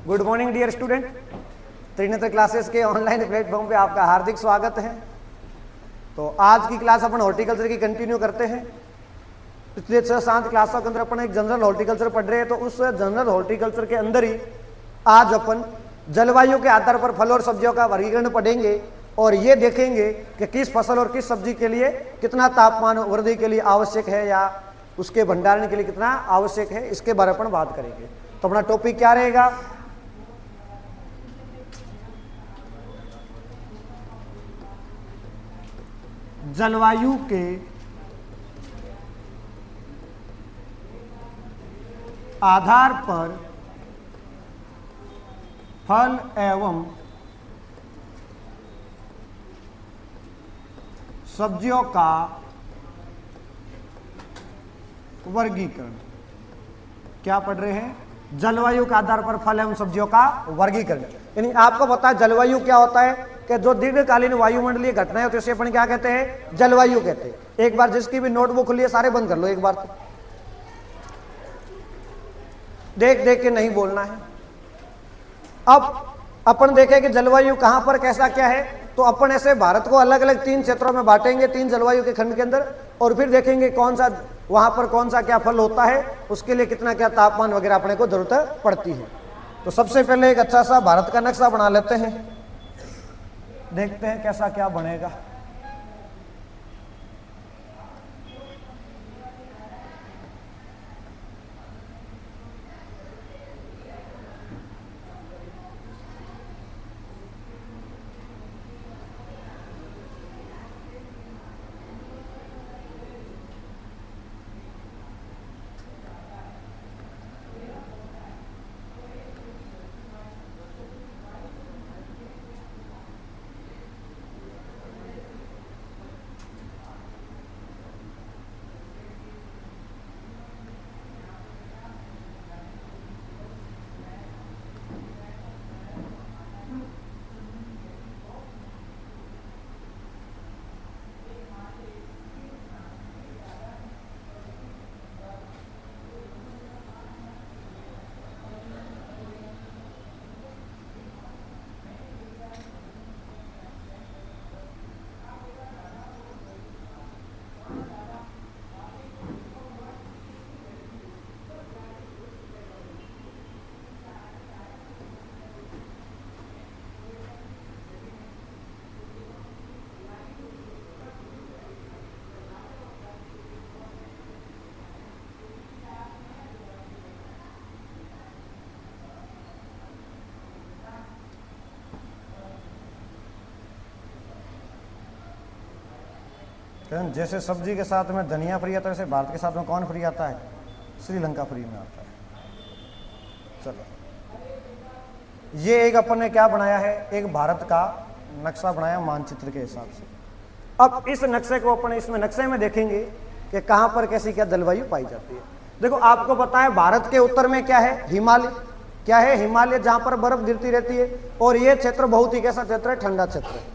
Good morning dear student. Trinetra classes के online platform पे आपका हार्दिक स्वागत है। तो आज की क्लास अपन हॉर्टिकल्चर की कंटिन्यू करते हैं। पिछले 6-7 क्लासों के अंदर अपन एक जनरल हॉर्टिकल्चर पढ़ रहे हैं, तो उस जनरल हॉर्टिकल्चर के अंदर ही आज अपन जलवायु के आधार पर फल और सब्जियों का वर्गीकरण पढ़ेंगे और ये देखेंगे कि किस फसल और किस सब्जी के लिए कितना तापमान वृद्धि के लिए आवश्यक है या उसके भंडारण के लिए कितना आवश्यक है, इसके बारे में अपन बात करेंगे। तो अपना टॉपिक क्या रहेगा? जलवायु के आधार पर फल एवं सब्जियों का वर्गीकरण। क्या पढ़ रहे हैं? जलवायु के आधार पर फल एवं सब्जियों का वर्गीकरण। यानी आपको पता है जलवायु क्या होता है कि जो दीर्घकालीन वायुमंडलीय घटनाएं होती है उसे अपन क्या कहते हैं? जलवायु कहते हैं। एक बार जिसकी भी नोटबुक खुली है सारे बंद कर लो, एक बार तो देख देख के नहीं बोलना है। अब अपन देखें कि जलवायु कहां पर कैसा क्या है, तो अपन ऐसे भारत को अलग अलग 3 क्षेत्रों में बांटेंगे, 3 जलवायु के खंड के अंदर, और फिर देखेंगे कौन सा वहां पर कौन सा क्या फल होता है, उसके लिए कितना क्या तापमान वगैरह अपने को जरूरत पड़ती है। तो सबसे पहले एक अच्छा सा भारत का नक्शा बना लेते हैं, देखते हैं कैसा क्या बनेगा। जैसे सब्जी के साथ में धनिया फ्री आता है, वैसे भारत के साथ में कौन फ्री आता है? श्रीलंका फ्री में आता है। चलो, ये एक अपन ने क्या बनाया है? एक भारत का नक्शा बनाया मानचित्र के हिसाब से। अब इस नक्शे को अपन इसमें नक्शे में देखेंगे कि कहां पर कैसी क्या जलवायु पाई जाती है। देखो, आपको पता है भारत के उत्तर में क्या है? हिमालय। क्या है? हिमालय, जहां पर बर्फ गिरती रहती है, और ये क्षेत्र बहुत ही कैसा क्षेत्र है? ठंडा क्षेत्र है।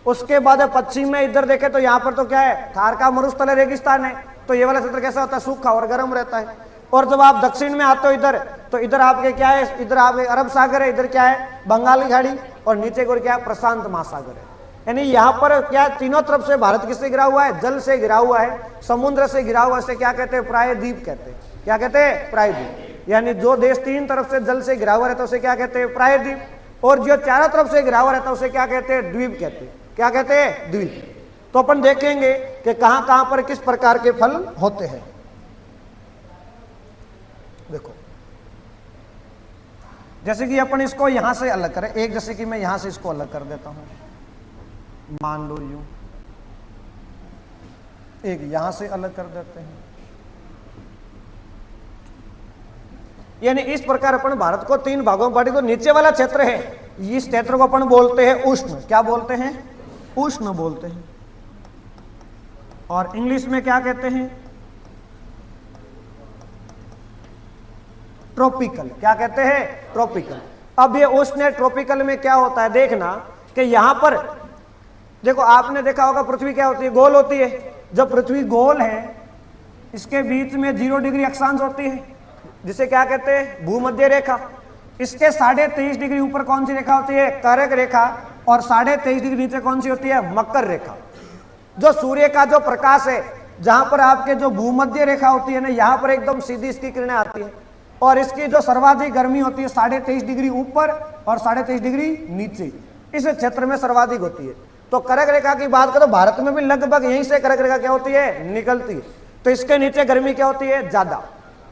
उसके बाद पश्चिम में इधर देखे तो यहाँ पर तो क्या है? थार का मरुस्थल रेगिस्तान है, तो ये वाला क्षेत्र कैसा होता है? सूखा और गर्म रहता है। और जब आप दक्षिण में आते हो इधर, तो इधर आपके क्या है? इधर आपके अरब सागर है, इधर क्या है? बंगाल की खाड़ी, और नीचे को क्या है? प्रशांत महासागर है। यानी यहाँ पर क्या तीनों तरफ से भारत किससे घिरा हुआ है? जल से घिरा हुआ है, समुद्र से घिरा हुआ है। इसे क्या कहते हैं? प्रायद्वीप कहते हैं। क्या कहते हैं? प्रायद्वीप। यानी जो देश 3 तरफ से जल से घिरा हुआ रहता है उसे क्या कहते हैं? प्रायद्वीप। और जो चारों तरफ से घिरा हुआ रहता है उसे क्या कहते हैं? द्वीप कहते हैं। क्या कहते हैं? द्वीप। तो अपन देखेंगे कि कहां कहां पर किस प्रकार के फल होते हैं। देखो, जैसे कि अपन इसको यहां से अलग करें, एक जैसे कि मैं यहां से इसको अलग कर देता हूं, मान लो यूं, एक यहां से अलग कर देते हैं। यानी इस प्रकार अपन भारत को 3 भागों में बांटे। तो नीचे वाला क्षेत्र है, इस क्षेत्र को अपन बोलते हैं उष्ण। क्या बोलते हैं? उष्ण बोलते हैं। और इंग्लिश में क्या कहते हैं? ट्रॉपिकल। क्या कहते हैं? ट्रॉपिकल। अब ये उष्ण ट्रॉपिकल में क्या होता है? देखना कि यहां पर देखो, आपने देखा होगा पृथ्वी क्या होती है? गोल होती है। जब पृथ्वी गोल है, इसके बीच में 0 डिग्री अक्षांश होती है, जिसे क्या कहते हैं? भूमध्य रेखा। इसके 23.5 डिग्री ऊपर कौन सी रेखा होती है? कर्क रेखा। और 23.5 डिग्री नीचे कौन सी होती है? मकर रेखा। जो सूर्य का जो प्रकाश है, जहां पर आपके जो भूमध्य रेखा होती है ना, यहां पर एकदम सीधी इसकी किरणें आती है और इसकी जो सर्वाधिक गर्मी होती है 23.5 डिग्री ऊपर और 23.5 डिग्री नीचे, इस क्षेत्र में सर्वाधिक होती है। तो कर्क रेखा की बात करो, भारत में भी लगभग यहीं से कर्क रेखा क्या होती है? निकलती है। तो इसके नीचे गर्मी क्या होती है? ज्यादा।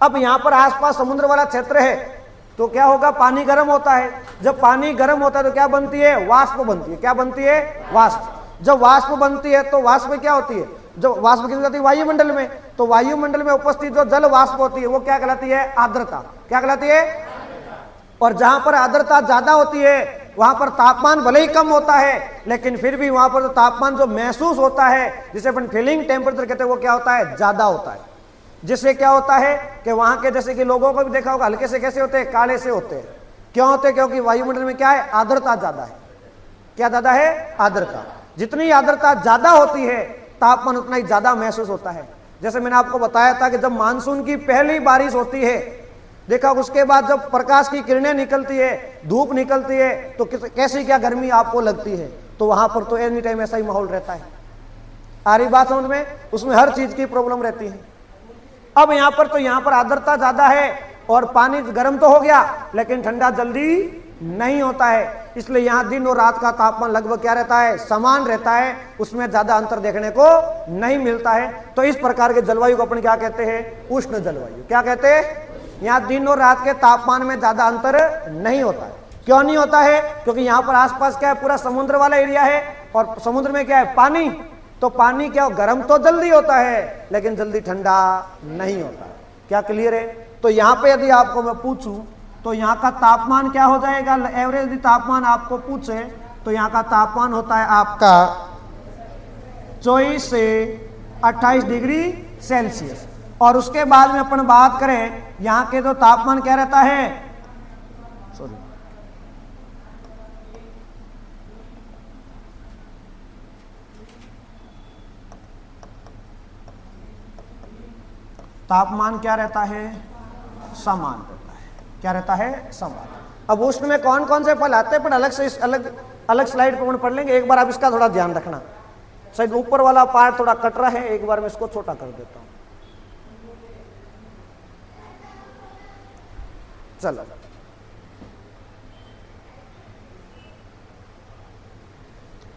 अब यहां पर आसपास समुद्र वाला क्षेत्र है, तो क्या होगा? पानी गर्म होता है। जब पानी गर्म होता है तो क्या बनती है? वाष्प बनती है। क्या बनती है? वाष्प। जब वाष्प बनती है तो वाष्प क्या होती है? जो वाष्प किसमें होती है? वायुमंडल में। तो वायुमंडल में उपस्थित जो जल वाष्प होती है वो क्या कहलाती है? आर्द्रता। क्या कहलाती है? और जहां पर आर्द्रता ज्यादा होती है वहां पर तापमान भले ही कम होता है, लेकिन फिर भी वहां पर जो तापमान जो महसूस होता है, जिसे अपन फीलिंग टेम्परेचर कहते हैं, वो क्या होता है? ज्यादा होता है। जिससे क्या होता है कि वहां के जैसे कि लोगों को भी देखा होगा, हल्के से कैसे होते हैं? काले से होते हैं। क्यों होते हैं? क्योंकि वायुमंडल में क्या है? आर्द्रता ज्यादा है। क्या ज्यादा है? आर्द्रता। जितनी आर्द्रता ज्यादा होती है तापमान उतना ही ज्यादा महसूस होता है। जैसे मैंने आपको बताया था कि जब मानसून की पहली बारिश होती है, देखा उसके बाद जब प्रकाश की किरणें निकलती है, धूप निकलती है, तो कैसी क्या गर्मी आपको लगती है। तो वहां पर तो एनी टाइम ऐसा ही माहौल रहता है। आ रही बात समझ में? उसमें हर चीज की प्रॉब्लम रहती है। अब यहां पर तो यहां पर आर्द्रता ज्यादा है और पानी गर्म तो हो गया, लेकिन ठंडा जल्दी नहीं होता है। इसलिए यहां दिन और रात का तापमान लगभग क्या रहता है? समान रहता है। उसमें ज्यादा अंतर देखने को नहीं मिलता है। तो इस प्रकार के जलवायु को अपन क्या कहते हैं? उष्ण जलवायु। क्या कहते हैं? यहाँ दिन और रात के तापमान में ज्यादा अंतर नहीं होता है। क्यों नहीं होता है? क्योंकि यहाँ पर आसपास क्या है? पूरा समुद्र वाला एरिया है और समुद्र में क्या है? पानी। तो पानी क्या गर्म तो जल्दी होता है, लेकिन जल्दी ठंडा नहीं होता। क्या क्लियर है? तो यहाँ पे यदि आपको मैं पूछूं तो यहाँ का तापमान क्या हो जाएगा? एवरेज यदि तापमान आपको पूछे तो यहाँ का तापमान होता है आपका 24 से 28 डिग्री सेल्सियस। और उसके बाद में अपन बात करें यहाँ के जो तापमान क्या रहता है? सॉरी, तापमान क्या रहता है? समान रहता है। क्या रहता है? समान। अब उष्ण में कौन कौन से फल आते हैं पर अलग से अलग अलग स्लाइड पर पढ़ लेंगे। एक बार आप इसका थोड़ा ध्यान रखना। शायद ऊपर वाला पार्ट थोड़ा कट रहा है, एक बार मैं इसको छोटा कर देता हूं। चलो,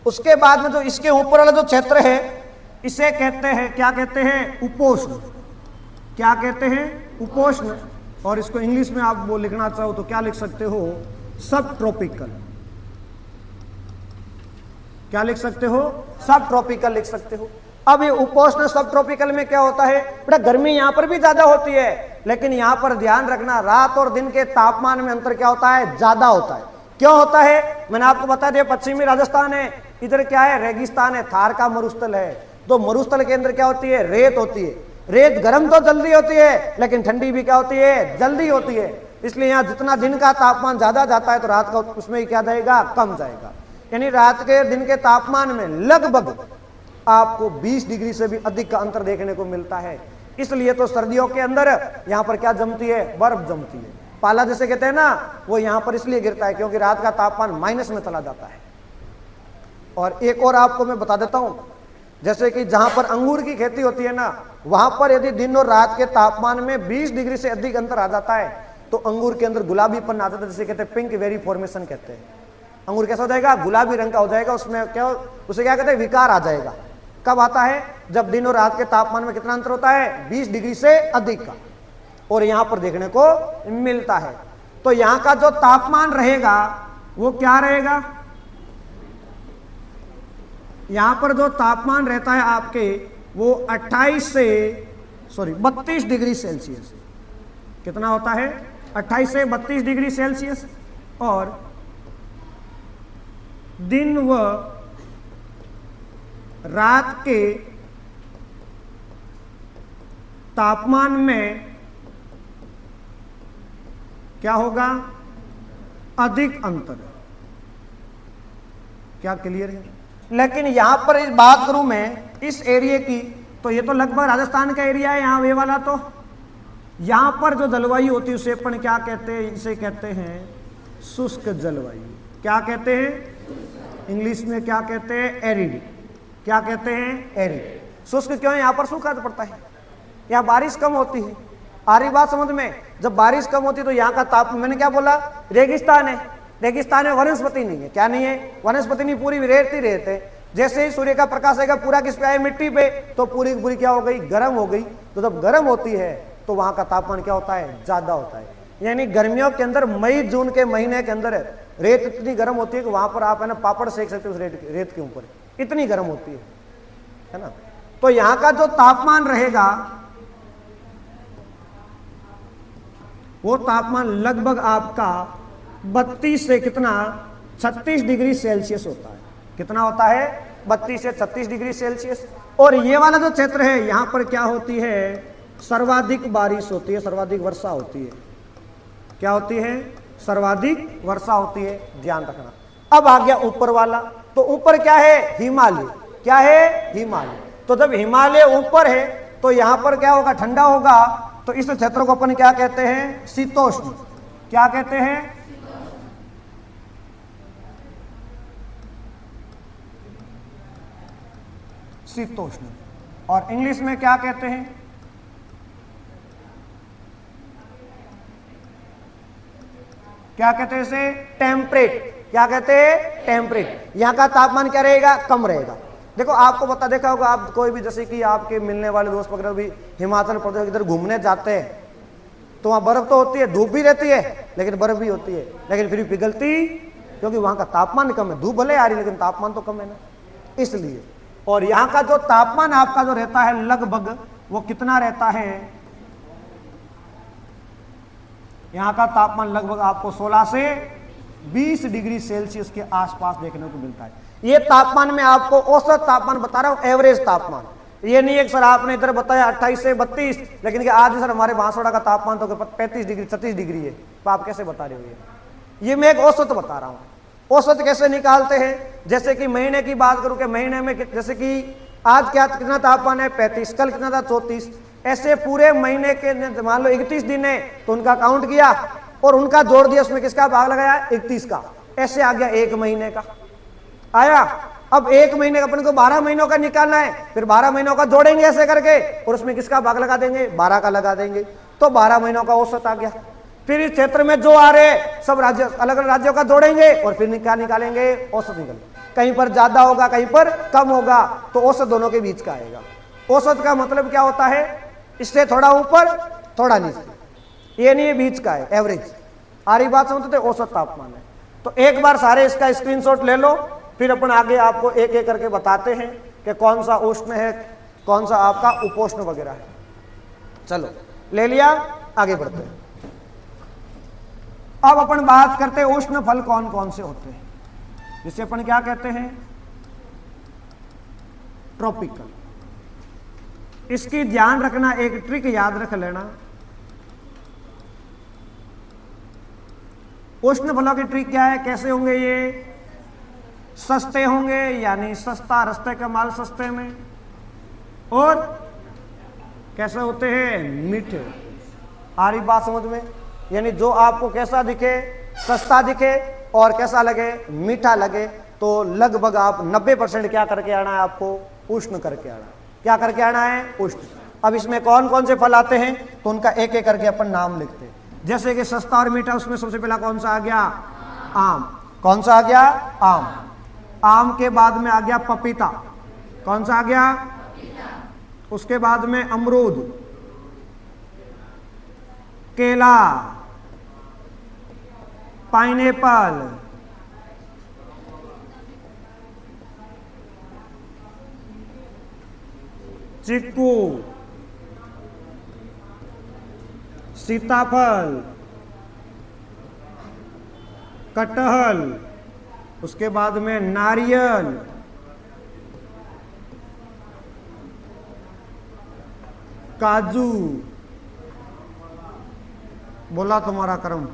उसके बाद में जो इसके ऊपर वाला जो क्षेत्र है इसे कहते हैं, क्या कहते हैं? उपोष्ण। क्या कहते हैं? उपोष्ण। और इसको इंग्लिश में आप वो लिखना चाहो तो क्या लिख सकते हो? सब ट्रॉपिकल। क्या लिख सकते हो? सब ट्रॉपिकल लिख सकते हो। अब ये उपोष्ण सब ट्रॉपिकल में क्या होता है? बेटा गर्मी यहां पर भी ज्यादा होती है, लेकिन यहां पर ध्यान रखना रात और दिन के तापमान में अंतर क्या होता है? ज्यादा होता है। क्यों होता है? मैंने आपको बता दिया, पश्चिमी राजस्थान है, इधर क्या है? रेगिस्तान है, थार का मरुस्थल है। तो मरुस्थल के अंदर क्या होती है? रेत होती है। रेत गर्म तो जल्दी होती है, लेकिन ठंडी भी क्या होती है? जल्दी होती है। इसलिए यहाँ जितना दिन का तापमान ज्यादा जाता है तो रात का उसमें ही क्या जाएगा? कम जाएगा। यानी रात के दिन के तापमान में लगभग आपको 20 डिग्री से भी अधिक का अंतर देखने को मिलता है। इसलिए तो सर्दियों के अंदर यहाँ पर क्या जमती है? बर्फ जमती है। पाला जैसे कहते हैं ना, वो यहाँ पर इसलिए गिरता है क्योंकि रात का तापमान माइनस में चला जाता है। और एक और आपको मैं बता देता हूँ, जैसे कि जहां पर अंगूर की खेती होती है ना, वहां पर यदि दिन और रात के तापमान में 20 डिग्री से अधिक अंतर आ जाता है तो अंगूर के अंदर गुलाबीपन आ जाता है, जिसे कहते हैं पिंक वेरी फॉर्मेशन कहते हैं। अंगूर कैसा हो जाएगा? गुलाबी रंग का हो जाएगा। उसमें क्या, उसे क्या कहते हैं? विकार आ जाएगा। कब आता है? जब दिन और रात के तापमान में कितना अंतर होता है? 20 डिग्री से अधिक का। और यहां पर देखने को मिलता है। तो यहां का जो तापमान रहेगा वो क्या रहेगा? यहां पर जो तापमान रहता है आपके वो 32 डिग्री सेल्सियस। कितना होता है? 28 से 32 डिग्री सेल्सियस। और दिन व रात के तापमान में क्या होगा? अधिक अंतर। क्या क्लियर है? लेकिन यहां पर इस बात करूं मैं इस एरिया की, तो ये तो लगभग राजस्थान का एरिया है यहां वे वाला। तो यहां पर जो जलवायु होती है उसे अपन क्या कहते हैं? इसे कहते हैं शुष्क जलवायु। क्या कहते हैं? इंग्लिश में क्या कहते हैं? एरिड। क्या कहते हैं? एरिड। शुष्क क्यों है? यहाँ पर सूखा पड़ता है, यहाँ बारिश कम होती है। आ रही बात समझ में? जब बारिश कम होती है तो यहाँ का तापमान, मैंने क्या बोला? रेगिस्तान है, रेगिस्तान में वनस्पति नहीं है। क्या नहीं है? वनस्पति नहीं, पूरी रेत ही रेत है। जैसे ही सूर्य का प्रकाश आएगा पूरा किस पे आए? मिट्टी पे, तो पूरी पूरी क्या हो गई? गर्म हो गई। तो जब गर्म होती है तो वहां का तापमान क्या होता है? ज्यादा होता है। यानी गर्मियों के अंदर मई जून के महीने के अंदर रेत इतनी गर्म होती है कि वहां पर आप है ना पापड़ सेक सकते हो उस रेत के ऊपर, इतनी गर्म होती है ना। तो यहाँ का जो तापमान रहेगा वो तापमान लगभग आपका 32 से कितना? 36 डिग्री सेल्सियस होता है। कितना होता है? 32 से 36 डिग्री सेल्सियस। और ये वाला जो क्षेत्र है यहां पर क्या होती है? सर्वाधिक बारिश होती है, सर्वाधिक वर्षा होती है। क्या होती है? सर्वाधिक वर्षा होती है, ध्यान रखना। अब आ गया ऊपर वाला, तो ऊपर क्या है? हिमालय। क्या है? हिमालय। तो जब हिमालय ऊपर है तो यहां पर क्या होगा? ठंडा होगा। तो इस क्षेत्र को अपन क्या कहते हैं? शीतोष्ण। क्या कहते हैं? शीतोष्ण। और इंग्लिश में क्या कहते हैं? क्या कहते हैं इसे? टेम्परेट। क्या कहते हैं? टेम्परेट। यहां का तापमान क्या रहेगा? कम रहेगा। देखो आपको देखा होगा, आप कोई भी जैसे कि आपके मिलने वाले दोस्त वगैरह भी हिमाचल प्रदेश इधर घूमने जाते हैं तो वहां बर्फ तो होती है, धूप भी रहती है, लेकिन बर्फ भी होती है, लेकिन फिर भी पिघलती, क्योंकि वहां का तापमान कम है। धूप भले आ रही लेकिन तापमान तो कम है ना, इसलिए। और यहाँ का जो तापमान आपका जो रहता है लगभग वो कितना रहता है? यहाँ का तापमान लगभग आपको 16 से 20 डिग्री सेल्सियस के आसपास देखने को मिलता है। ये तापमान में आपको औसत तापमान बता रहा हूं, एवरेज तापमान। ये नहीं है सर आपने इधर बताया 28 से 32, लेकिन आज सर हमारे बांसवाड़ा का तापमान तो 35 डिग्री 36 डिग्री है, तो आप कैसे बता रहे हो? ये मैं एक औसत बता रहा हूं। औसत कैसे निकालते हैं? जैसे कि महीने की बात करूं कि महीने में जैसे कि आज क्या कितना तापमान है? 35, कल कितना था? 34। ऐसे पूरे महीने के मान लो 31 दिन है तो उनका काउंट किया और उनका जोड़ दिया, उसमें किसका भाग लगाया? 31 का। ऐसे आ गया एक महीने का आया। अब एक महीने का अपन को 12 महीनों का निकालना है, फिर 12 महीनों का जोड़ेंगे ऐसे करके और उसमें किसका भाग लगा देंगे? 12 का लगा देंगे, तो 12 महीनों का औसत आ गया। फिर इस क्षेत्र में जो आ रहे सब राज्य अलग अलग राज्यों का जोड़ेंगे और फिर निकालेंगे औसत निकलेगा। कहीं पर ज्यादा होगा, कहीं पर कम होगा, तो औसत दोनों के बीच का आएगा। औसत का मतलब क्या होता है? इससे थोड़ा ऊपर थोड़ा नीचे, ये नहीं है बीच का है, एवरेज। आ रही बात समझते? औसत तापमान है। तो एक बार सारे इसका स्क्रीनशॉट ले लो, फिर अपन आगे आपको एक एक करके बताते हैं कि कौन सा उष्ण है, कौन सा आपका उपोष्ण वगैरह है। चलो ले लिया, आगे बढ़ते हैं। अब अपन बात करते हैं उष्ण फल कौन कौन से होते हैं, जिसे अपन क्या कहते हैं? ट्रॉपिकल। इसकी ध्यान रखना, एक ट्रिक याद रख लेना। उष्ण फलों की ट्रिक क्या है? कैसे होंगे ये? सस्ते होंगे, यानी सस्ता रस्ते का माल सस्ते में। और कैसे होते हैं? मीठे। आ रही बात समझ में? यानी जो आपको कैसा दिखे? सस्ता दिखे और कैसा लगे? मीठा लगे। तो लगभग आप 90% क्या करके आना है? आपको उष्ण करके आना है। क्या करके आना है? उष्ण। अब इसमें कौन कौन से फल आते हैं तो उनका एक एक करके अपन नाम लिखते हैं। जैसे कि सस्ता और मीठा, उसमें सबसे पहला कौन सा आ गया? आम। कौन सा आ गया? आम। आम के बाद में आ गया पपीता। कौन सा आ गया? उसके बाद में अमरूद, केला, पाइनएप्पल, चीकू, सीताफल, कटहल, उसके बाद में नारियल, काजू, बोला तुम्हारा करम,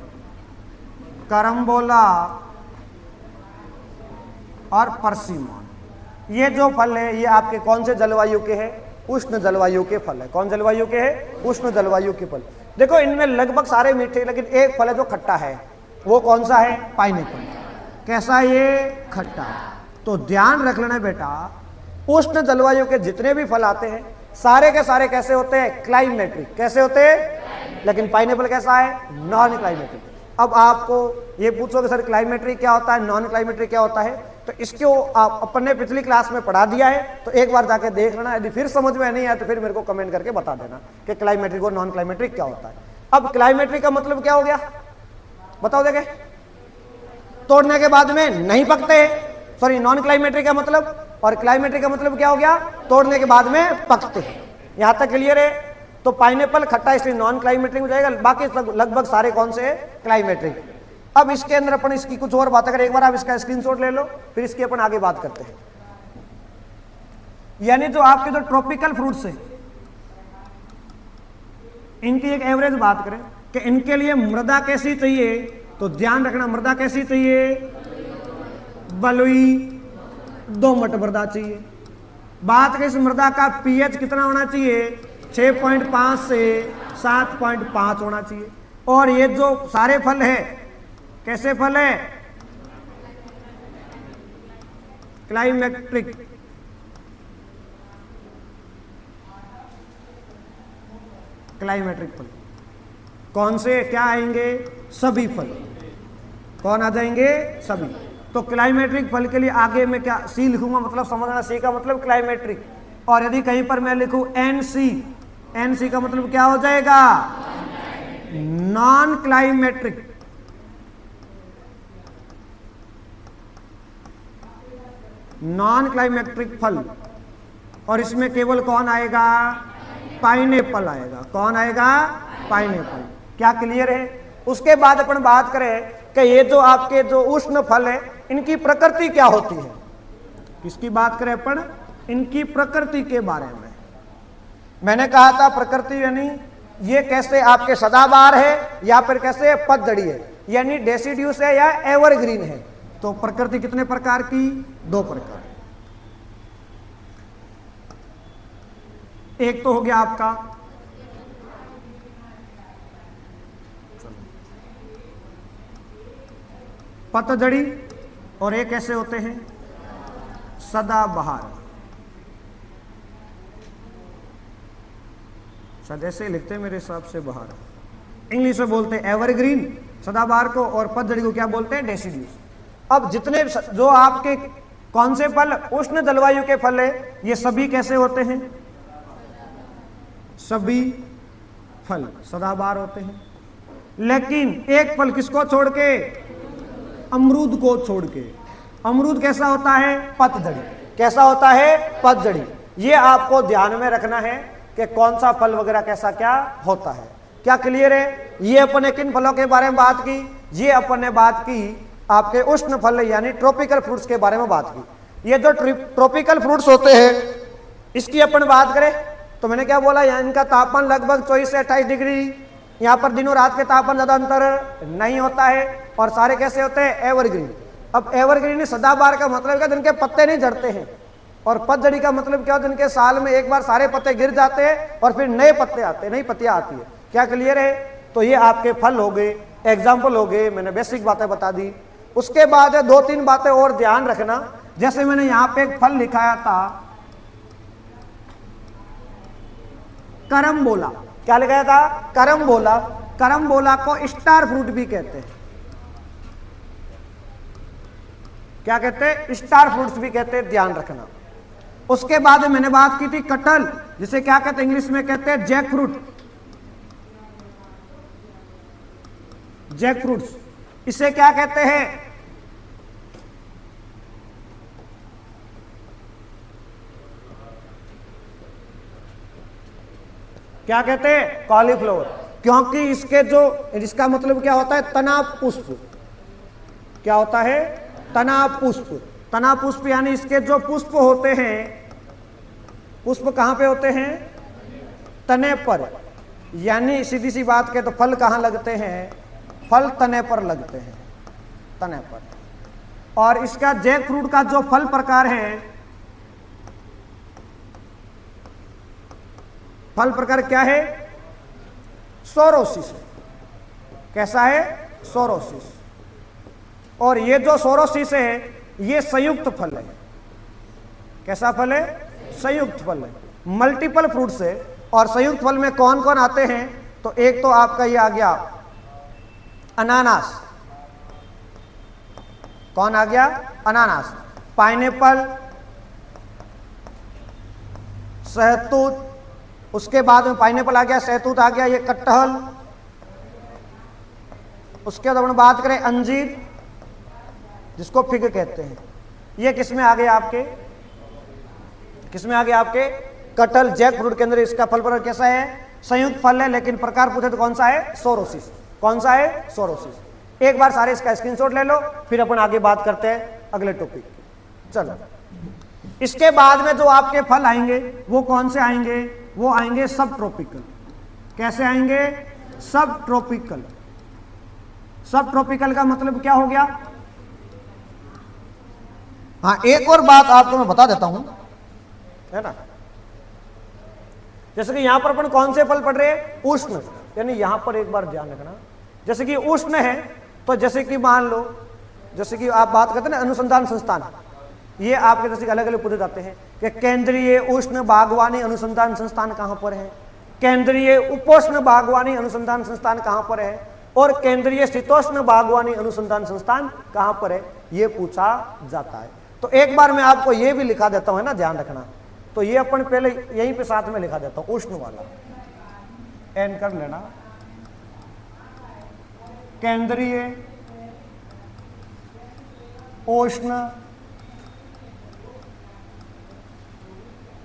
करम बोला, और परसिमन। ये जो फल है ये आपके कौन से जलवायु के हैं? उष्ण जलवायु के फल है। कौन जलवायु के हैं? उष्ण जलवायु के फल। देखो इनमें लगभग सारे मीठे, लेकिन एक फल है जो खट्टा है। वो कौन सा है? पाइनएप्पल। कैसा है ये? खट्टा। तो ध्यान रख लेना बेटा, उष्ण जलवायु के जितने भी फल आते हैं सारे के सारे कैसे होते हैं? क्लाइमेट्रिक। कैसे होते हैं? लेकिन पाइनएप्पल कैसा है? Non climacteric. अब आपको ये पूछोगे सर क्लाइमेट्रिक क्या होता है, नॉन क्लाइमेट्रिक क्या होता है, तो इसको आप अपन ने पिछली क्लास में पढ़ा दिया है, तो एक बार जाके देख लेना। यदि फिर समझ में नहीं आया तो फिर मेरे को कमेंट करके बता देना कि क्लाइमेट्रिक और नॉन क्लाइमेट्रिक क्या होता है। अब क्लाइमेट्रिक का मतलब क्या हो गया बताओ देखे? तोड़ने के बाद में नहीं पकते। सॉरी, नॉन क्लाइमेट्रिक का मतलब, और क्लाइमेट्रिक का मतलब क्या हो गया? तोड़ने के बाद में पकते हैं। यहां तक क्लियर है? तो पाइनएप्पल खट्टा इसलिए नॉन क्लाइमेट्रिक हो जाएगा, बाकी लगभग सारे कौन से? क्लाइमेट्रिक। अब इसके अंदर अपन इसकी कुछ और बात करें, एक बार आप इसका स्क्रीनशॉट ले लो, फिर इसकी अपन आगे बात करते हैं। यानी जो आपके जो ट्रॉपिकल फ्रूट्स है, इनकी एक एवरेज बात करें कि इनके लिए मृदा कैसी चाहिए, तो ध्यान रखना मृदा कैसी चाहिए? बलुई दोमट मृदा चाहिए। बात करें इस मृदा का पीएच कितना होना चाहिए? 6.5 से 7.5 होना चाहिए। और ये जो सारे फल है कैसे फल है? क्लाइमेट्रिक। क्लाइमेट्रिक फल कौन से? क्या आएंगे? सभी फल। कौन आ जाएंगे? सभी। तो क्लाइमेट्रिक फल के लिए आगे मैं क्या सी लिखूंगा, मतलब समझना, सी का मतलब क्लाइमेट्रिक। और यदि कहीं पर मैं लिखूं एनसी, एनसी का मतलब क्या हो जाएगा? Non climacteric. नॉन क्लाइमेट्रिक फल। और इसमें केवल कौन आएगा? पाइनएप्पल आएगा। कौन आएगा? पाइनएप्पल। क्या क्लियर है? उसके बाद अपन बात करें कि ये जो आपके जो उष्ण फल है इनकी प्रकृति क्या होती है। किसकी बात करें अपन? इनकी प्रकृति के बारे में। मैंने कहा था प्रकृति यानी ये कैसे आपके सदाबहार है या फिर कैसे पतझड़ी है, यानी डेसिड्यूस है या एवरग्रीन है। तो प्रकृति कितने प्रकार की? 2 प्रकार। एक तो हो गया आपका पतझड़ी, और एक कैसे होते हैं? सदाबहार। शायद ऐसे लिखते हैं मेरे हिसाब से, बहार इंग्लिश में बोलते हैं एवरग्रीन सदाबहार को, और पतझड़ी को क्या बोलते हैं? डेसिड्यूस। अब जितने जो आपके कौन से फल उष्ण जलवायु के फल है, ये सभी कैसे होते हैं? सभी फल सदाबहार होते हैं। लेकिन एक फल किसको छोड़ के? अमरूद को छोड़ के। अमरूद कैसा होता है? पतझड़ी। कैसा होता है? पतझड़ी। ये आपको ध्यान में रखना है कि कौन सा फल वगैरह कैसा क्या होता है। क्या क्लियर है? ये अपन ने किन फलों के बारे में बात की? ये अपन ने बात की आपके उष्ण फल यानी ट्रॉपिकल फ्रूट्स के बारे में बात की। ये जो ट्रॉपिकल फ्रूट्स होते हैं इसकी अपन बात करें तो मैंने क्या बोला, यहाँ इनका तापमान लगभग 24 से 28 डिग्री, यहाँ पर दिनों रात के तापमान ज्यादा अंतर नहीं होता है, और सारे कैसे होते हैं? एवरग्रीन। अब एवरग्रीन सदाबहार का मतलब क्या? जिनके पत्ते नहीं झड़ते हैं। और पतझड़ी का मतलब क्या? जिनके साल में एक बार सारे पत्ते गिर जाते हैं और फिर नए पत्ते आते हैं, नई पत्तियां आती है। क्या क्लियर है? तो ये आपके फल हो गए, एग्जाम्पल हो गए, मैंने बेसिक बातें बता दी। उसके बाद 2-3 बातें और ध्यान रखना। जैसे मैंने यहां पे एक फल लिखाया था करमबोला। क्या लिखाया था? करमबोला। करमबोला को स्टार फ्रूट भी कहते हैं। क्या कहते हैं? स्टार फ्रूट्स भी कहते हैं, ध्यान रखना। उसके बाद मैंने बात की थी कटहल, जिसे क्या कहते हैं? इंग्लिश में कहते हैं जैक फ्रूट। जैक फ्रूट्स इसे क्या कहते हैं? क्या कहते हैं? कॉलीफ्लावर। क्योंकि इसके जो इसका मतलब क्या होता है? तना पुष्प। क्या होता है? तना पुष्प। तना पुष्प यानी इसके जो पुष्प होते हैं, पुष्प कहां पे होते हैं? तने पर। यानी सीधी सी बात कहें तो फल कहां लगते हैं? फल तने पर लगते हैं, तने पर। और इसका जैक फ्रूट का जो फल प्रकार है, फल प्रकार क्या है? सोरोसिस। कैसा है? सोरोसिस। और ये जो सोरोसिस है ये संयुक्त फल है। कैसा फल है? संयुक्त फल है। मल्टीपल फ्रूट्स है। और संयुक्त फल में कौन कौन आते हैं? तो एक तो आपका ये आ गया अनानास। कौन आ गया? अनानास। पाइनएप्पल, सहतूत, उसके बाद में पाइनएप्पल आ गया, सहतूत आ गया, ये कटहल। उसके बाद अपन बात करें अंजीर, जिसको फिग कहते हैं, ये किसमें आ गए आपके? किसमें आ गए आपके? कटहल, जैक फ्रूट के अंदर इसका फल प्रकार कैसा है? संयुक्त फल है, लेकिन प्रकार पूछे तो कौन सा है? सोरोसिस। कौन सा है? सोरोसिस। एक बार सारे इसका स्क्रीनशॉट ले लो, फिर अपन आगे बात करते हैं अगले टॉपिक की। चलो, इसके बाद में जो आपके फल आएंगे वो कौन से आएंगे? वो आएंगे सब ट्रॉपिकल। कैसे आएंगे? सब ट्रॉपिकल। सब ट्रॉपिकल का मतलब क्या हो गया? हाँ, एक और बात आपको मैं बता देता हूं, है ना। जैसे कि यहां पर अपन कौन से फल पढ़ रहे हैं? उष्ण। यानी यहां पर एक बार ध्यान रखना, जैसे कि उष्ण है तो जैसे कि मान लो, जैसे कि आप बात करते हैं ना अनुसंधान संस्थान, ये आपके जैसे अलग अलग पूछे जाते हैं कि केंद्रीय उष्ण बागवानी अनुसंधान संस्थान कहां पर है, केंद्रीय उपोष्ण बागवानी अनुसंधान संस्थान कहां पर है, और केंद्रीय शीतोष्ण बागवानी अनुसंधान संस्थान कहां पर है, ये पूछा जाता है। तो एक बार मैं आपको ये भी लिखा देता हूं, है ना, ध्यान रखना। तो ये अपन पहले यहीं पे साथ में लिखा देता हूं, उष्ण वाला एन कर लेना। केंद्रीय उष्ण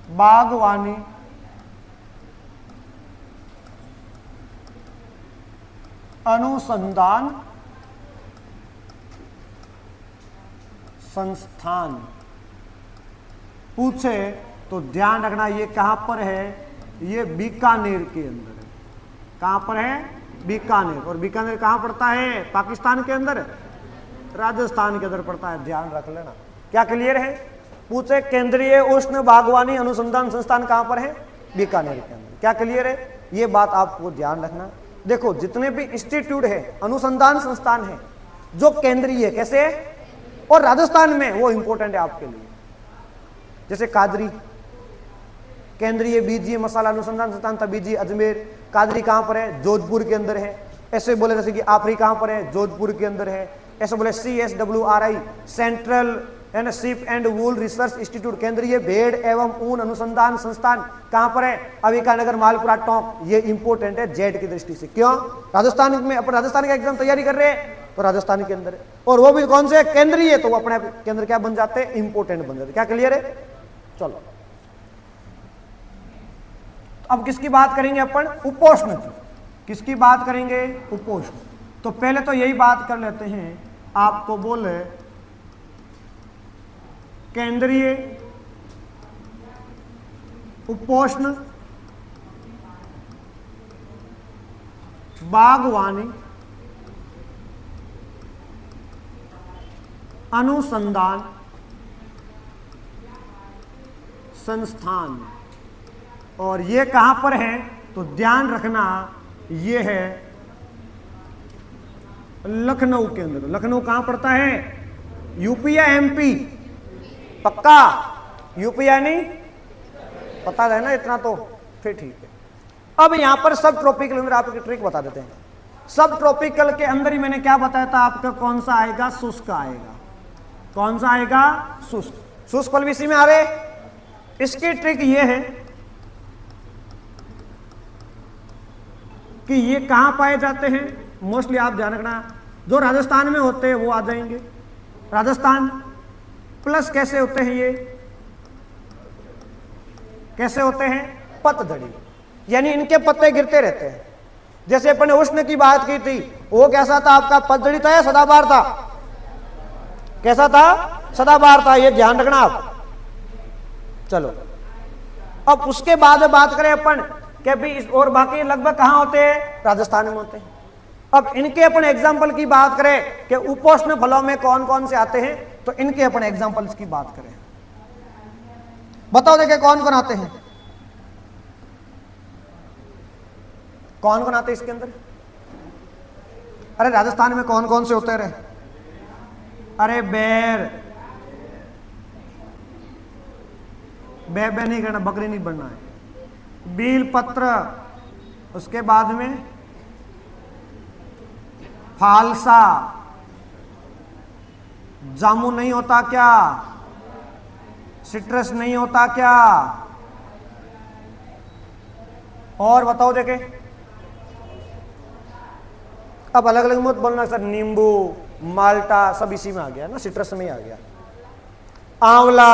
बागवानी अनुसंधान संस्थान। पूछे तो ध्यान रखना ये कहां पर है? ये बीकानेर के अंदर है। कहां पर है? बीकानेर। और बीकानेर कहां पड़ता है? पाकिस्तान के अंदर, राजस्थान के अंदर पड़ता है, ध्यान रख लेना। क्या क्लियर है? पूछे केंद्रीय उष्ण बागवानी अनुसंधान संस्थान कहां पर है? बीकानेर के अंदर। क्या क्लियर है? ये बात आपको ध्यान रखना। देखो, जितने भी इंस्टीट्यूट है, अनुसंधान संस्थान है जो केंद्रीय, कैसे है, और राजस्थान में, वो इंपॉर्टेंट है आपके लिए। जैसे कादरी, केंद्रीय बीजीय मसाला अनुसंधान संस्थान तबीजी अजमेर। कादरी कहां पर है? जोधपुर के अंदर है। ऐसे बोले जैसे कि आफरी कहां पर है? जोधपुर के अंदर है। ऐसे बोले CSWRI central and ship and wool research institute, केंद्रीय भेड़ एवं ऊन अनुसंधान संस्थान कहां पर है? अविकानगर मालपुरा टोंक। ये इंपॉर्टेंट है जेड की दृष्टि से। क्यों? राजस्थान में अपन राजस्थान का एग्जाम तैयारी कर रहे हैं तो राजस्थान के अंदर है, और वो भी कौन से? केंद्रीय। तो वो अपने के अंदर क्या बन जाते हैं? इंपॉर्टेंट बन जाते हैं। क्या क्लियर है? चलो, अब किसकी बात करेंगे अपन? उपोष्ण की। किसकी बात करेंगे? उपोष्ण। तो पहले तो यही बात कर लेते हैं, आपको बोले केंद्रीय उपोष्ण बागवानी अनुसंधान संस्थान। और ये कहां पर है? तो ध्यान रखना, ये है लखनऊ के अंदर। लखनऊ कहां पड़ता है? यूपी या एमपी? पक्का? यूपी या नहीं? पता है ना इतना, तो फिर ठीक है। अब यहां पर सब ट्रॉपिकल अंदर आपको ट्रिक बता देते हैं। सब ट्रॉपिकल के अंदर ही मैंने क्या बताया था आपका? कौन सा आएगा? शुष्क आएगा। कौन सा आएगा? शुष्क। शुष्क फल भी इसी में आ रहे। इसकी ट्रिक ये है कि ये कहां पाए जाते हैं? मोस्टली आप ध्यान रखना, जो राजस्थान में होते हैं वो आ जाएंगे। राजस्थान प्लस कैसे होते हैं? ये कैसे होते हैं? पतझड़ी, यानी इनके पत्ते गिरते रहते हैं। जैसे अपन ने उष्ण की बात की थी, वो कैसा था आपका? पतझड़ी था या सदाबहार था? कैसा था? सदाबहार था। ये ध्यान रखना आप। चलो, अब उसके बाद बात करें अपन कि भी और बाकी लगभग कहां होते हैं? राजस्थान में होते हैं। अब इनके अपन एग्जाम्पल की बात करें कि उपोष्ण फलों में कौन कौन से आते हैं, तो इनके अपन एग्जाम्पल्स की बात करें। बताओ देखे कौन कौन आते हैं? कौन कौन आते हैं इसके अंदर? अरे राजस्थान में कौन कौन से होते रहे? अरे बैर, बे बे नहीं करना, बकरी नहीं बनना है। बील पत्र, उसके बाद में फालसा। जामुन नहीं होता क्या? सिट्रस नहीं होता क्या? और बताओ देखे। अब अलग अलग मत बोलना सर, नींबू, माल्टा सब इसी में आ गया ना, सिट्रस में ही आ गया। आंवला,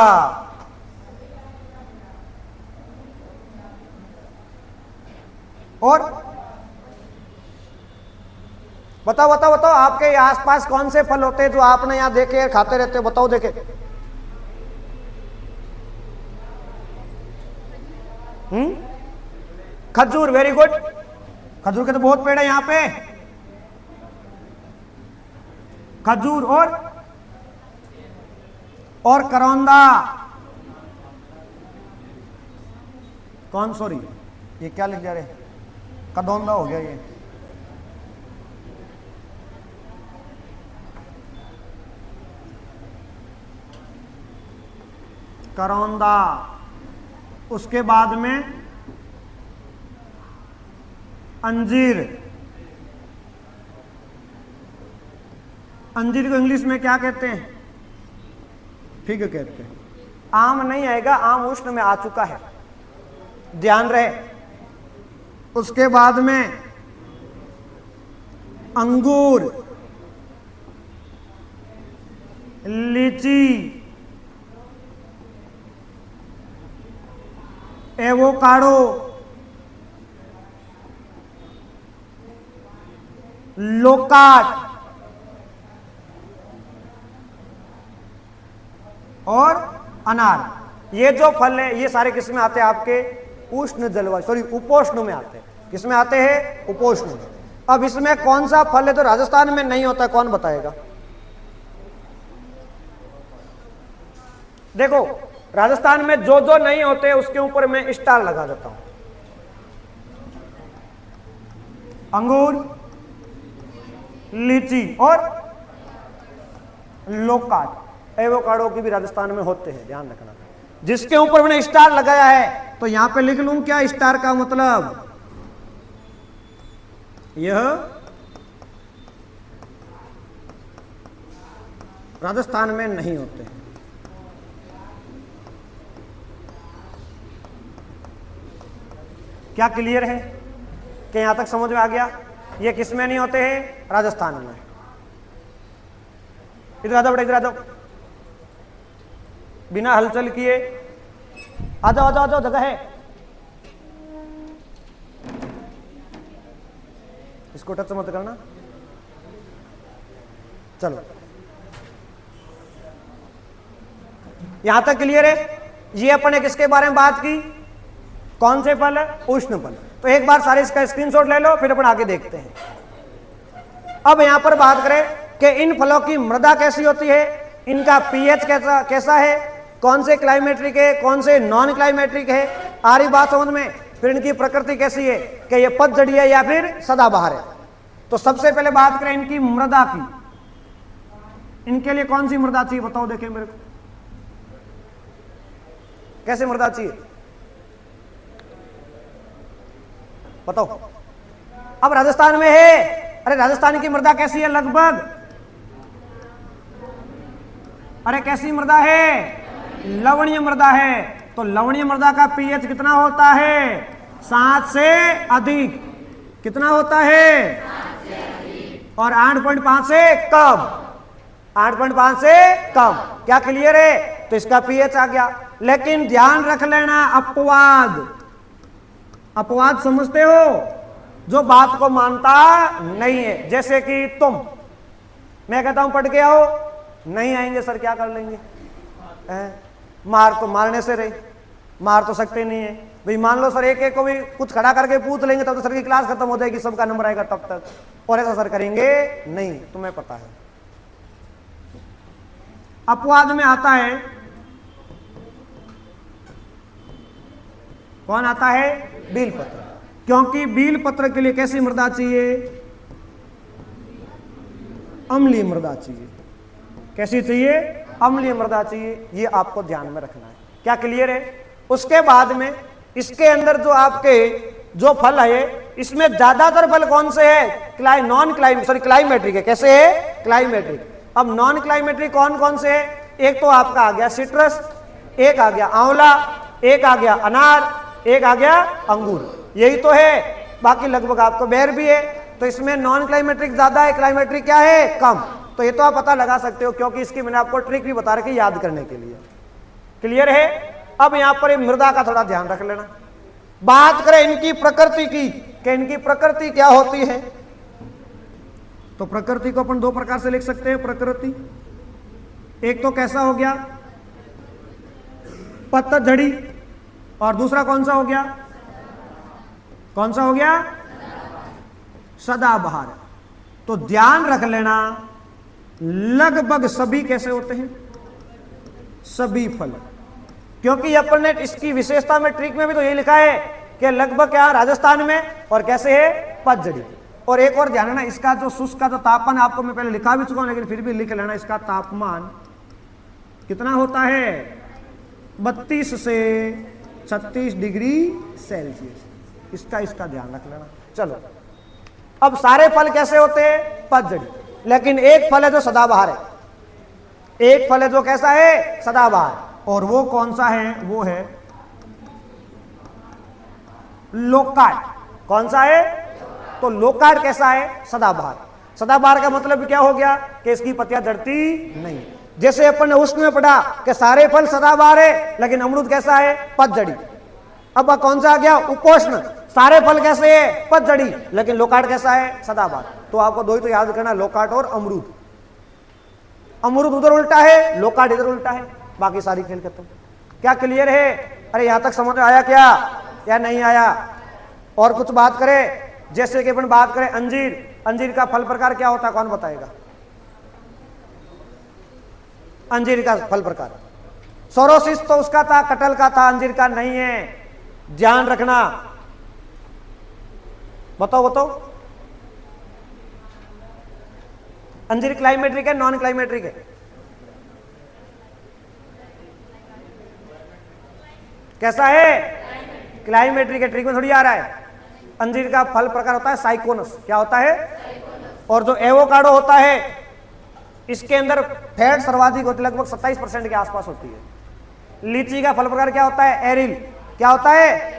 और बताओ बताओ बताओ, आपके आसपास कौन से फल होते हैं जो आपने यहां देखे खाते रहते हो? बताओ देखे। खजूर, वेरी गुड। खजूर के तो बहुत पेड़ है यहां पे। खजूर और करौंदा। कौन, सॉरी ये क्या लिख जा रहे? कदौंदा हो गया ये। करौंदा, उसके बाद में अंजीर। अंजीर को इंग्लिश में क्या कहते हैं? फिग कहते हैं। आम नहीं आएगा, आम उष्ण में आ चुका है, ध्यान रहे। उसके बाद में अंगूर, लीची, एवोकाडो, लोकाट और अनार। ये जो फल है ये सारे किस में आते हैं? आपके उष्ण जलवायु, सॉरी उपोष्ण में आते हैं। किस में आते हैं? उपोष्ण में। अब इसमें कौन सा फल है तो राजस्थान में नहीं होता, कौन बताएगा? देखो, राजस्थान में जो जो नहीं होते उसके ऊपर मैं स्टार लगा देता हूं। अंगूर, लीची और लोकाट। एवोकाडो की भी राजस्थान में होते हैं, ध्यान रखना। जिसके ऊपर मैंने स्टार लगाया है तो यहां पे लिख लूं क्या स्टार का मतलब? यह राजस्थान में नहीं होते। क्या क्लियर है कि यहां तक समझ में आ गया? ये किस में नहीं होते हैं? राजस्थान में। इधर आ जाओ बेटा, इधर आ जाओ, बिना हलचल किए आ जाओ, आ जाओ, आ जाओ, जगह है। इसको टच मत करना। चलो, यहां तक क्लियर है? ये अपन ने किसके बारे में बात की? कौन से फल है? उष्ण फल। तो एक बार सारे इसका स्क्रीनशॉट ले लो, फिर अपन आगे देखते हैं। अब यहां पर बात करें कि इन फलों की मृदा कैसी होती है, इनका पीएच कैसा है, कौन से क्लाइमेट्रिक है, कौन से नॉन क्लाइमेट्रिक है, आ रही बात समझ में? फिर इनकी प्रकृति कैसी है कि ये पतझड़ी है या फिर सदाबहार है। तो सबसे पहले बात करें इनकी मृदा की। इनके लिए कौन सी मृदा चाहिए बताओ, देखें मेरे को। कैसे मृदा चाहिए बताओ? अब राजस्थान में है, अरे राजस्थान की मृदा कैसी है लगभग? अरे कैसी मृदा है? लवणीय मृदा है। तो लवणीय मृदा का पीएच कितना होता है? 7 से अधिक। कितना होता है? 7 से अधिक। और 8.5 से कम। 8.5 से कम। क्या क्लियर है? तो इसका पीएच आ गया। लेकिन ध्यान रख लेना, अपवाद। अपवाद समझते हो? जो बात को मानता नहीं है। जैसे कि तुम, मैं कहता हूं पढ़ के आओ, नहीं आएंगे सर, क्या कर लेंगे? मार तो मारने से रही, मार तो सकते नहीं है भाई। मान लो सर एक एक को भी कुछ खड़ा करके पूछ लेंगे तब तो सर की क्लास खत्म हो जाएगी, सबका नंबर आएगा तब तक। और ऐसा सर करेंगे नहीं, तुम्हें पता है। अपवाद में आता है, कौन आता है? बील पत्र। क्योंकि बील पत्र के लिए कैसी मृदा चाहिए? अम्लीय मृदा चाहिए। कैसी चाहिए? अम्लीय मृदा चाहिए। ये आपको ध्यान में रखना है। क्या क्लियर है? उसके बाद में इसके अंदर जो आपके जो फल है, इसमें ज्यादातर फल कौन से है? नॉन क्लाइमेट्रिक है। कैसे है? क्लाइमेट्रिक। अब नॉन क्लाइमेट्रिक कौन कौन से है? एक तो आपका आ गया सिट्रस, एक आ गया आंवला, एक आ गया अनार, एक आ गया अंगूर। यही तो है। बाकी लगभग आपको बेर भी है। तो इसमें नॉन क्लाइमेट्रिक ज्यादा है, क्लाइमेट्रिक क्या है? कम। तो ये तो आप पता लगा सकते हो, क्योंकि इसकी मैंने आपको ट्रिक भी बता रखी याद करने के लिए। क्लियर है? अब यहां पर मृदा का थोड़ा ध्यान रख लेना। बात करें इनकी प्रकृति की, कि इनकी प्रकृति क्या होती है, तो प्रकृति को अपन दो प्रकार से लिख सकते हैं। प्रकृति एक तो कैसा हो गया? पतझड़ी। और दूसरा कौन सा हो गया? कौन सा हो गया? सदाबहार। तो ध्यान रख लेना, लगभग सभी कैसे होते हैं? सभी फल। क्योंकि अपन ने इसकी विशेषता में ट्रिक में भी तो यही लिखा है कि लगभग क्या राजस्थान में, और कैसे है? पतझड़ी। और एक और ध्यान है ना, इसका जो शुष्क का जो तापमान आपको मैं पहले लिखा भी चुका हूं, लेकिन फिर भी लिख लेना, इसका तापमान कितना होता है? 32 से 36 डिग्री सेल्सियस। इसका ध्यान रख लेना। चलो, अब सारे फल कैसे होते हैं? पतझड़ी। लेकिन एक फल है जो सदाबहार है। एक फल है जो कैसा है? सदाबहार। और वो कौन सा है? वो है लोकार्ड। कौन सा है? तो लोकार्ड कैसा है? सदाबहार। सदाबहार का मतलब क्या हो गया? कि इसकी पत्तियां झड़ती नहीं। जैसे अपन ने उष्ण में पढ़ा कि सारे फल सदाबहार है, लेकिन अमरूद कैसा है? पतझड़ी। अब कौन सा आ गया? उपोष्ण। सारे फल कैसे है? पतझड़ी, लेकिन लोकार्ड कैसा है? सदाबहार। तो आपको दो ही तो याद करना, लोकार्ड और अमरूद। अमरूद उधर उल्टा है, लोकार्ड इधर उल्टा है, बाकी सारी खेल खत्म। क्या क्लियर है? अरे यहां तक समझ में आया क्या या नहीं आया? और कुछ बात करें, जैसे कि अपन बात करें अंजीर। अंजीर का फल प्रकार क्या होता है? कौन बताएगा? अंजीर का फल प्रकार सोरोसिस तो उसका था, कटहल का था, अंजीर का नहीं है। ध्यान रखना। बताओ। अंजीर क्लाइमेट्रिक है, नॉन क्लाइमेट्रिक है? कैसा है? क्लाइमेट्रिक है। ट्रिक में थोड़ी आ रहा है। अंजीर का फल प्रकार होता है साइकोनस। क्या होता है? और जो एवोकाडो होता है, इसके अंदर फैट सर्वाधिक होती है, लगभग 27% के आसपास होती है। लीची का फल प्रकार क्या होता है? एरिल। क्या होता है?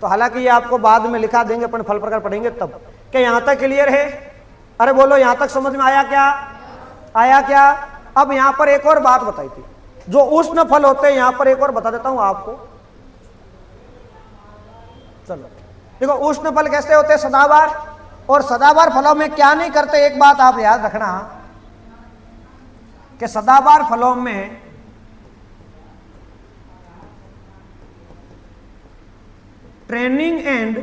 तो हालांकि ये आपको बाद में लिखा देंगे, अपन फल प्रकार पढ़ेंगे तब। क्या यहां तक क्लियर है? अरे बोलो, यहां तक समझ में आया क्या? आया क्या? अब यहां पर एक और बात बताई थी, जो उष्ण फल होते हैं, यहां पर एक और बता देता हूं आपको। चलो देखो, उष्ण फल कैसे होते हैं? सदाबहार। और सदाबहार फलों में क्या नहीं करते? एक बात आप याद रखना कि सदाबहार फलों में ट्रेनिंग एंड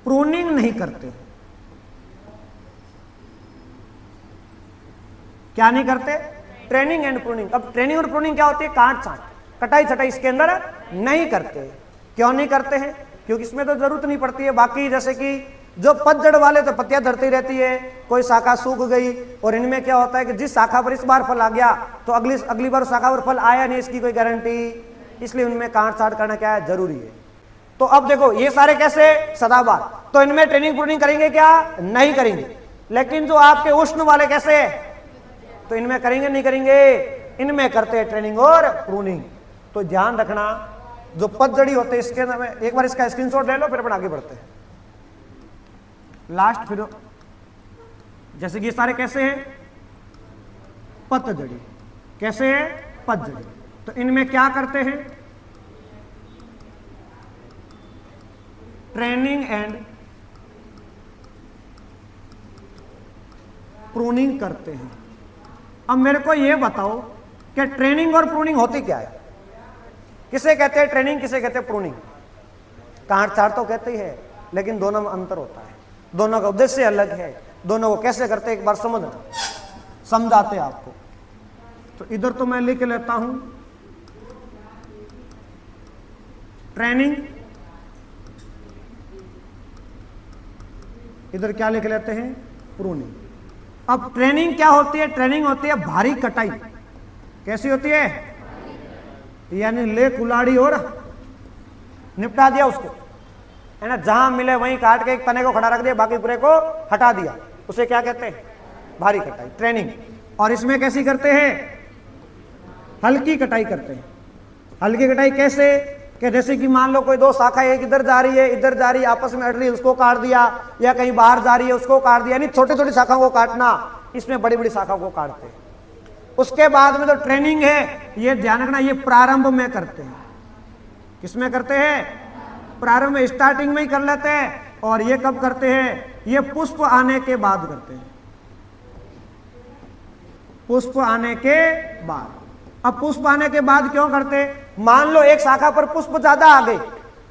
प्रूनिंग नहीं करते। क्या नहीं करते? Training and pruning. अब ट्रेनिंग और प्रूनिंग क्या होती है? काट छांट, कटाई छटाई इसके अंदर नहीं करते। क्यों नहीं करते हैं? क्योंकि इसमें तो जरूरत नहीं पड़ती है। बाकी जैसे कि जो पतझड़ वाले तो पत्तियां धरती रहती है, कोई शाखा सूख गई, और इनमें क्या होता है कि जिस शाखा पर इस बार फल आ गया तो अगली बार शाखा पर फल आया नहीं, इसकी कोई गारंटी, इसलिए उनमें काट छाट करना क्या है? जरूरी है। तो अब देखो, ये सारे कैसे? सदाबहार। तो इनमें ट्रेनिंग प्रूनिंग करेंगे क्या? नहीं करेंगे। लेकिन जो आपके उष्ण वाले कैसे? तो इनमें करेंगे नहीं करेंगे? इनमें करते हैं ट्रेनिंग और प्रूनिंग। तो ध्यान रखना, जो पतझड़ी होते हैं इसके अंदर में, एक बार इसका स्क्रीनशॉट ले लो, फिर अपन आगे बढ़ते हैं। लास्ट फिर जैसे कि ये सारे कैसे हैं? पतझड़ी। कैसे है? पतझड़ी। तो इनमें क्या करते हैं? ट्रेनिंग एंड प्रूनिंग करते हैं। अब मेरे को यह बताओ कि ट्रेनिंग और प्रूनिंग होती क्या है? किसे कहते हैं ट्रेनिंग, किसे कहते हैं प्रूनिंग? काट छाट तो कहते ही है, लेकिन दोनों में अंतर होता है, दोनों का उद्देश्य अलग है। दोनों को कैसे करते हैं एक बार समझना, समझाते आपको। तो इधर तो मैं लिख लेता हूं ट्रेनिंग, इधर क्या लिख लेते हैं? प्रूनिंग। अब ट्रेनिंग क्या होती है? ट्रेनिंग होती है भारी कटाई। कैसी होती है? यानी ले कुलाड़ी और निपटा दिया उसको, है ना, जहां मिले वहीं काट के एक तने को खड़ा रख दिया, बाकी पूरे को हटा दिया, उसे क्या कहते हैं? भारी कटाई, ट्रेनिंग। और इसमें कैसी करते हैं? हल्की कटाई करते हैं। हल्की कटाई कैसे? कि जैसे कि मान लो कोई दो शाखा, एक इधर जा रही है, इधर जा रही है, आपस में अड़ रही है, उसको काट दिया, या कहीं बाहर जा रही है उसको काट दिया, यानी छोटी छोटी शाखाओं को काटना। इसमें बड़ी बड़ी शाखाओं को काटते हैं। उसके बाद में जो ट्रेनिंग है, ये ध्यान रखना, ये प्रारंभ में करते हैं। किसमें करते हैं? प्रारंभ में, स्टार्टिंग में ही कर लेते हैं। और ये कब करते हैं? ये पुष्प आने के बाद करते हैं। पुष्प आने के बाद। अब पुष्प आने के बाद क्यों करते हैं? मान लो एक शाखा पर पुष्प ज्यादा आ गए,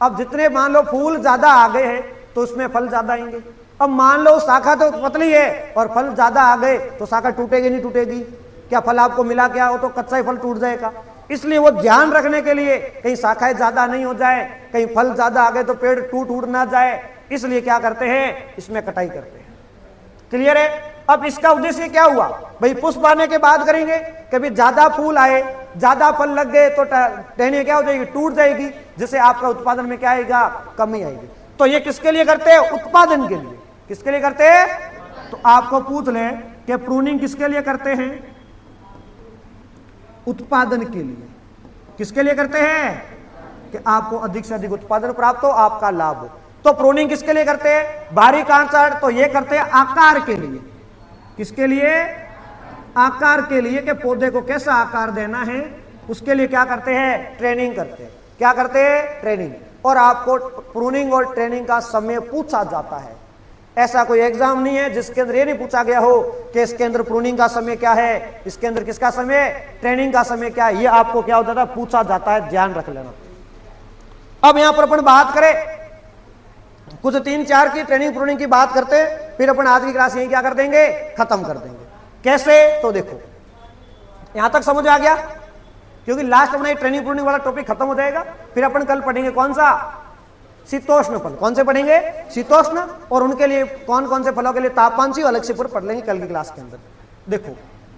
अब जितने मान लो फूल ज्यादा आ गए हैं तो उसमें फल ज्यादा आएंगे। अब मान लो शाखा तो पतली है और फल ज्यादा आ गए, तो शाखा टूटेगी नहीं टूटेगी? क्या फल आपको मिला? क्या हो, तो कच्चा ही फल टूट जाएगा। इसलिए वो ध्यान रखने के लिए कहीं शाखाएं ज्यादा नहीं हो जाए, कहीं फल ज्यादा आ गए तो पेड़ टूट ना जाए, इसलिए क्या करते हैं? इसमें कटाई करते हैं। क्लियर है? अब इसका उद्देश्य क्या हुआ भाई? पुष्प आने के बाद करेंगे, कभी ज्यादा फूल आए, ज्यादा फल लग गए तो टहनियां क्या हो जाएगी? टूट जाएगी, जिससे आपका उत्पादन में क्या आएगा? कमी आएगी। तो ये किसके लिए करते हैं? उत्पादन के लिए। किसके लिए करते हैं? तो आपको पूछ लें कि प्रूनिंग किसके लिए करते हैं? उत्पादन के लिए। किसके लिए करते हैं? कि आपको अधिक से अधिक उत्पादन प्राप्त हो, आपका लाभ हो। तो प्रूनिंग किसके लिए करते हैं? बाहरी काटछांट तो ये करते हैं आकार के लिए। किसके लिए? आकार के लिए, कि पौधे को कैसा आकार देना है, उसके लिए क्या करते हैं? ट्रेनिंग करते हैं। क्या करते हैं? ट्रेनिंग। और आपको प्रूनिंग और ट्रेनिंग का समय पूछा जाता है। ऐसा कोई एग्जाम नहीं है जिसके अंदर ये नहीं पूछा गया हो कि इसके अंदर प्रूनिंग का समय क्या है, इसके अंदर किसका समय, ट्रेनिंग का समय क्या है। ये आपको क्या होता है? पूछा जाता है, ध्यान रख लेना। अब यहां पर अपन बात करें कुछ 3-4 की ट्रेनिंग प्रूनिंग की बात करते हैं, फिर अपन आज की क्लास यही क्या कर देंगे? खत्म कर देंगे। कैसे? तो देखो, यहां तक समझ आ गया? क्योंकि लास्ट अपना ट्रेनिंग प्रूनिंग वाला टॉपिक खत्म हो जाएगा। फिर अपन कल पढ़ेंगे कौन सा? शीतोष्ण फल। कौन से पढ़ेंगे? शीतोष्ण। और उनके लिए कौन कौन से फलों के लिए तापमान से अलग से फिर पढ़ लेंगे कल की क्लास के अंदर। देखो,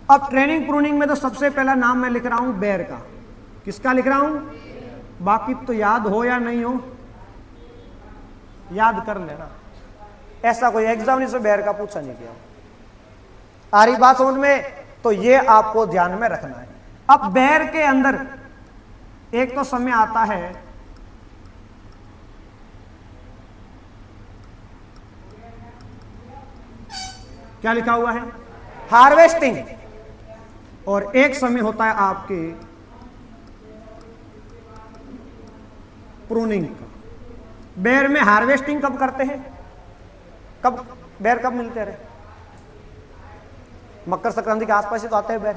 अब ट्रेनिंग प्रूनिंग में तो सबसे पहला नाम मैं लिख रहा हूं बेर का। किसका लिख रहा हूं? बाकी तो याद हो या नहीं हो, याद कर लेना। ऐसा कोई एग्जाम नहीं से बेर का पूछा नहीं गया। आ रही बात समझ में? तो ये आपको ध्यान में रखना है। अब बेर के अंदर एक तो समय आता है क्या लिखा हुआ है? हार्वेस्टिंग। और एक समय होता है आपके प्रूनिंग का। बेर में हार्वेस्टिंग कब करते हैं? कब बेर कब मिलते रहे? मकर संक्रांति के आसपास ही तो आते हैं बेर।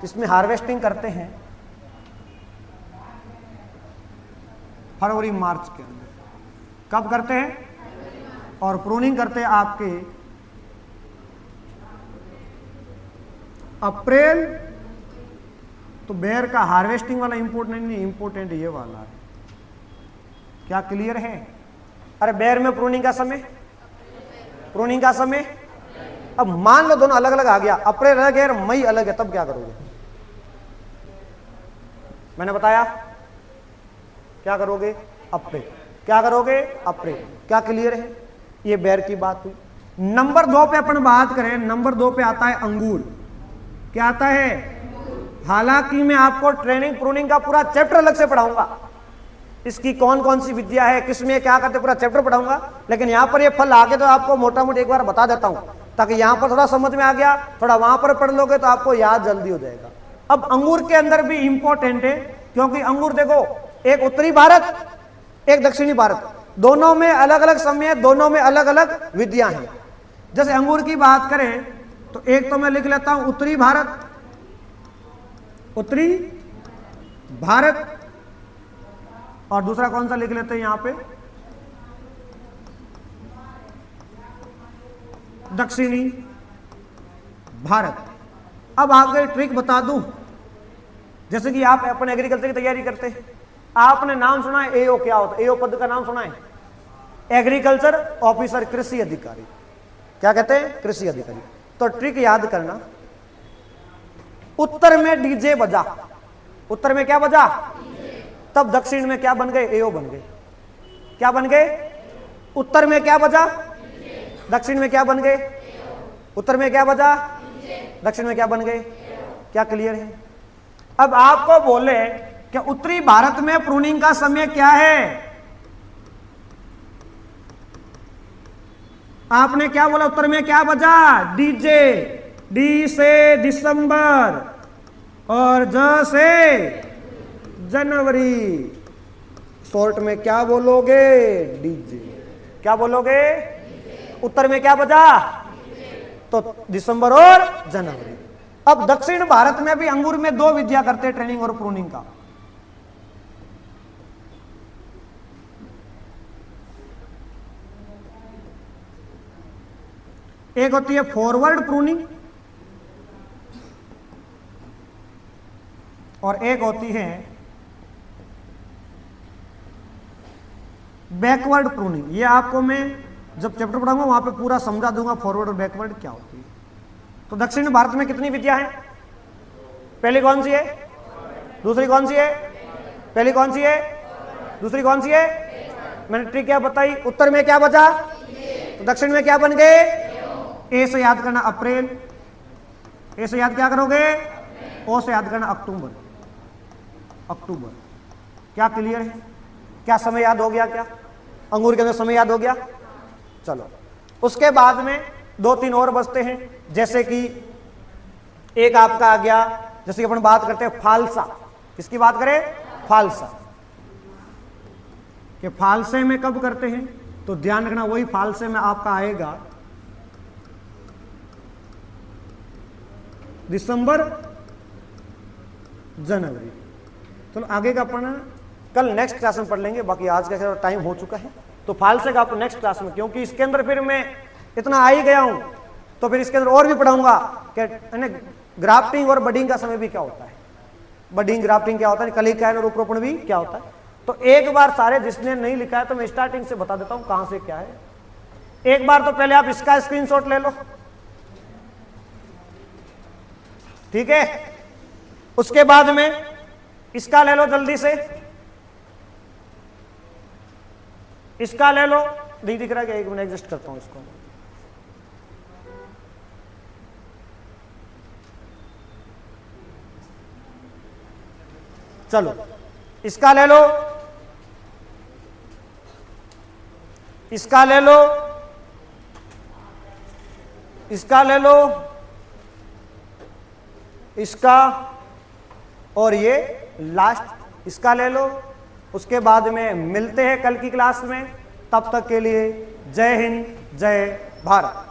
इसमें हार्वेस्टिंग करते हैं फरवरी मार्च के अंदर। कब करते हैं? और प्रूनिंग करते हैं आपके अप्रैल। तो बेर का हार्वेस्टिंग वाला इंपॉर्टेंट नहीं, इंपॉर्टेंट ये वाला है। क्या क्लियर है? अरे बेर में प्रूनिंग का समय, प्रूनिंग का समय। अब मान लो दोनों अलग अलग आ गया, अप्रैल अलग है और मई अलग है, तब क्या करोगे? मैंने बताया क्या करोगे? अप्रैल। क्या करोगे? अप्रैल। क्या क्लियर है? ये बेर की बात हुई। नंबर 2 पे अपन बात करें, नंबर 2 पे आता है अंगूर। क्या आता है? हालांकि मैं आपको ट्रेनिंग प्रूनिंग का पूरा चैप्टर अलग से पढ़ाऊंगा, इसकी कौन कौन सी विद्या है, किसमें क्या करते, पूरा चैप्टर पढ़ाऊंगा। लेकिन यहां पर ये फल आगे तो आपको मोटा मोटी एक बार बता देता हूं, ताकि यहां पर थोड़ा समझ में आ गया, थोड़ा वहां पर पढ़ लोगे तो आपको याद जल्दी हो जाएगा। अब अंगूर के अंदर भी इंपॉर्टेंट है, क्योंकि अंगूर देखो, एक उत्तरी भारत, एक दक्षिणी भारत, दोनों में अलग अलग समय, दोनों में अलग अलग विधियां हैं। जैसे अंगूर की बात करें तो एक तो मैं लिख लेता हूं उत्तरी भारत, उत्तरी भारत, और दूसरा कौन सा लिख लेते हैं यहां पे? दक्षिणी भारत। अब आपको एक ट्रिक बता दूं, जैसे कि आप अपने एग्रीकल्चर की तैयारी करते हैं, आपने नाम सुना है एओ? क्या होता है एओ? पद का नाम सुना है? एग्रीकल्चर ऑफिसर, कृषि अधिकारी। क्या कहते हैं? कृषि अधिकारी। तो ट्रिक याद करना, उत्तर में डीजे बजा, उत्तर में क्या बजा, तब दक्षिण में क्या बन गए? एओ बन गए। क्या बन गए? उत्तर में क्या बजा, दक्षिण में क्या बन गए? उत्तर में क्या बजा, दक्षिण में क्या बन गए? क्या क्लियर है? अब आपको बोले कि उत्तरी भारत में प्रूनिंग का समय क्या है, आपने क्या बोला? उत्तर में क्या बजा? डीजे, डी से दिसंबर और ज से जनवरी। शॉर्ट में क्या बोलोगे? डीजे। क्या बोलोगे? उत्तर में क्या बजा? तो दिसंबर और जनवरी। अब दक्षिण भारत में भी अंगूर में दो विधियां करते हैं, ट्रेनिंग और प्रूनिंग का। एक होती है फॉरवर्ड प्रूनिंग और एक होती है बैकवर्ड प्रूनिंग। ये आपको मैं जब चैप्टर पढ़ाऊंगा वहां पे पूरा समझा दूंगा फॉरवर्ड और बैकवर्ड क्या होती है। तो दक्षिण भारत में कितनी विधियां हैं? पहली कौन सी है? दूसरी कौन सी है? पहली कौन सी है? दूसरी कौन सी है? मैंने ट्रिक क्या बताई? उत्तर में क्या बचा, तो दक्षिण में क्या बन गए? ए से याद करना अप्रैल, ए से याद क्या करोगे? ओ से याद करना अक्टूबर, अक्टूबर। क्या क्लियर है? क्या समय याद हो गया? क्या अंगूर के अंदर समय याद हो गया? चलो, उसके बाद में दो तीन और बचते हैं, जैसे कि एक आपका आ गया, जैसे कि अपन बात करते हैं फालसा। किसकी बात करें? फालसा। कि फालसे में कब करते हैं? तो ध्यान रखना, वही फालसे में आपका आएगा दिसंबर जनवरी। चलो आगे का अपन कल नेक्स्ट क्लास में पढ़ लेंगे, बाकी आज का टाइम हो चुका है। तो फालसे का आपको नेक्स्ट क्लास में, क्योंकि इसके अंदर फिर मैं इतना आ ही गया हूं, तो फिर इसके अंदर और भी पढ़ाऊंगा कि ग्राफ्टिंग और बडिंग का समय भी क्या होता है, बडिंग ग्राफ्टिंग क्या होता है, कली कैन और उपरोपण भी क्या होता है। तो एक बार सारे जिसने नहीं लिखा है तो मैं स्टार्टिंग से बता देता हूं कहां से क्या है। एक बार तो पहले आप इसका स्क्रीनशॉट ले लो, ठीक है? उसके बाद में इसका ले लो जल्दी से, इसका ले लो। नहीं दिख रहा है? एक मिनट एडजस्ट करता हूं इसको। चलो इसका ले लो, इसका ले लो, इसका ले लो, इसका, और ये लास्ट इसका ले लो। उसके बाद में मिलते हैं कल की क्लास में। तब तक के लिए जय हिंद, जय भारत।